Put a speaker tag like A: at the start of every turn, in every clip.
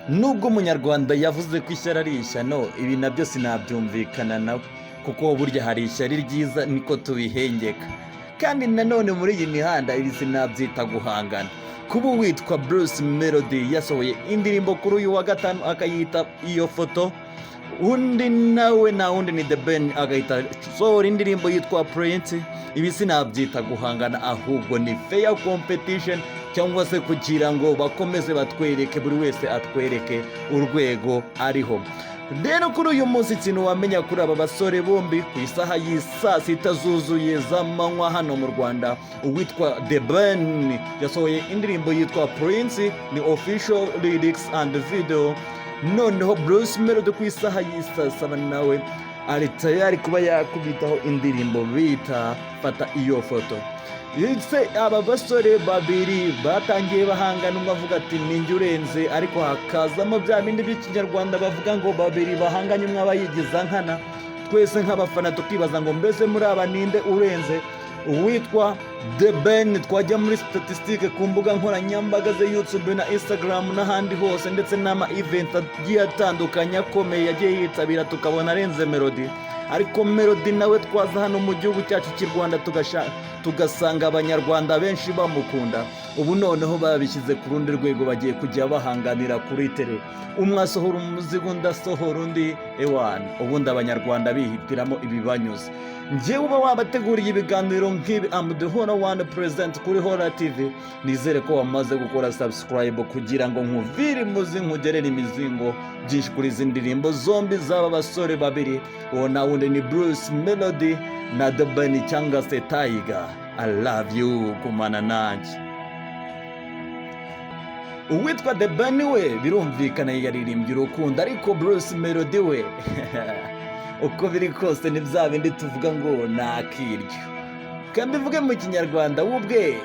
A: nubwo umunyarwanda yavuze ko ishyari ari ishyano, ibi nabyo sinabyumvikana nawe kuko burya hari ishyari ryiza niko tubihengeka. Kandi nanone muri iyi mihanda ibi sinabyita guhangana. Kuba witwa Bruce Melody yasohoye indirimbo kuri uyu wa gatanu akayita iyo foto, undi nawe na undi ni The Ben agahita sohora indirimbo yitwa Prince, ibi sinabyita guhangana ahubwo ni fair competition, cyangwa se kugira ngo bakomeze batwereke, buri wese atwereke urwego ariho. Rero kuri uyu munsi ikintu wamenya kuri aba basore bombi, ku isaha y'isa sita zuzuye z'amanywa hano mu Rwanda, uwitwa The Ben yasohoye indirimbo yitwa Prince, ni official lyrics and video. Noneho Bruce Melody ku isaha y'isa saba nawe ari tayari kuba yakubitaho indirimbo bita fata iyo foto. Yitse aba basore babiri batangiye bahangana, umwe avuga ati ninjye urenze, ariko hakazamo bya bindi by'ikinyarwanda bavuga ngo babiri bahanganye umwe aba yigiza nkana. Twese nk'abafana tukibaza ngo mbese muri aba ninde urenze? Uwitwa The Ben twajya muri statistique ku mbuga nkoranyambaga ze YouTube na Instagram n'ahandi hose, ndetse n'ama event agiye atandukanye akomeye yagiye yitabira, tukabona arenze Melody. Ariko Melody nawe twaza hano mu gihugu cyacu cy'u Rwanda tugasanga abanyarwanda benshi bamukunda. Ubu noneho babishyize ku rundi rwego, bagiye kujya bahanganira kuri tele, umwe asohora umuzigo undi asohora undi, ubundi abanyarwanda bihitiramo ibibanyuze. Njyewe uba wabateguriye ibiganiro nk'ibi, I'm the Honor One President kuri Hora TV. Nizere ko wamaze gukora subscribe kugira ngo nkuvire imuzi nkugerere imizingo byinshi kuri izi ndirimbo zombi z'aba basore babiri. Uwo na wundi ni Bruce Melody na The Ben cyangwa se Tiger. I love you kumana nanjye. Uwitwa The Ben we birumvikana yaririmbye urukundo, ariko Bruce Melody we uko biri kose ni bya bindi tuvuga ngo nakiryo. Kandi bivuge mu kinyarwanda ubwe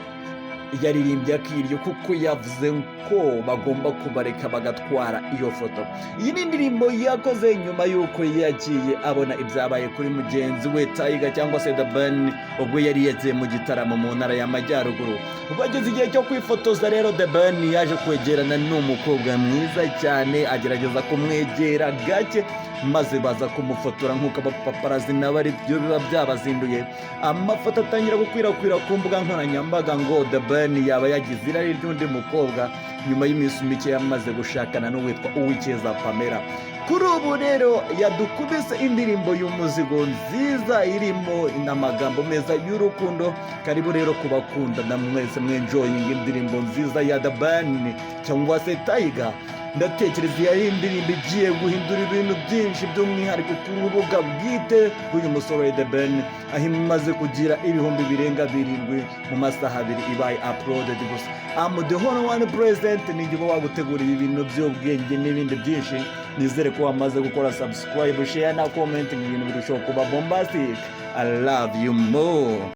A: yaririmbye akiryo kuko yavuze ko bagomba kubareka bagatwara iyo foto. Iyi ni indirimbo yakoze nyuma y'uko yagiye abona ibyabaye kuri mugenzi we Tiger cyangwa se The Ben ubwo yari yagiye mu gitaramo mu ntara y'Amajyaruguru. Bageze igihe cyo kwifotoza rero, The Ben yaje kwegerana n'umukobwa mwiza cyane, agerageza kumwegera gake maze baza kumufotora nk'uko abapaparazi n'abari byo biba byabazinduye. Amafoto atangira gukwirakwira ku mbuga nkoranyambaga ngo The Ben yaba yagize irari ry'undi mukobwa nyuma y'iminsi mike yamaze gushakana n'uwitwa Uwicyeza Pamela. Kuri ubu rero yadukubise indirimbo y'umuzigo nziza irimo n'amagambo meza y'urukundo. Karibu rero kubakunda na mwese mwenjoying indirimbo nziza ya The Ben cyangwa se Tiger. Ndatekereza yari indirimbo igiye guhindura ibintu byinshi, by'umwihariko ku rubuga bwite rw'uyu musore The Ben, aho imaze kugira ibihumbi birenga 7 mu masaha 2 ibaye uploaded gusa. I'm the Honor One President, ninjye uba waguteguriye ibintu by'ubwenge n'ibindi byinshi. Nizere ko wamaze gukora subscribe, share na comment, ibintu birushaho kuba bombastic. I love you more.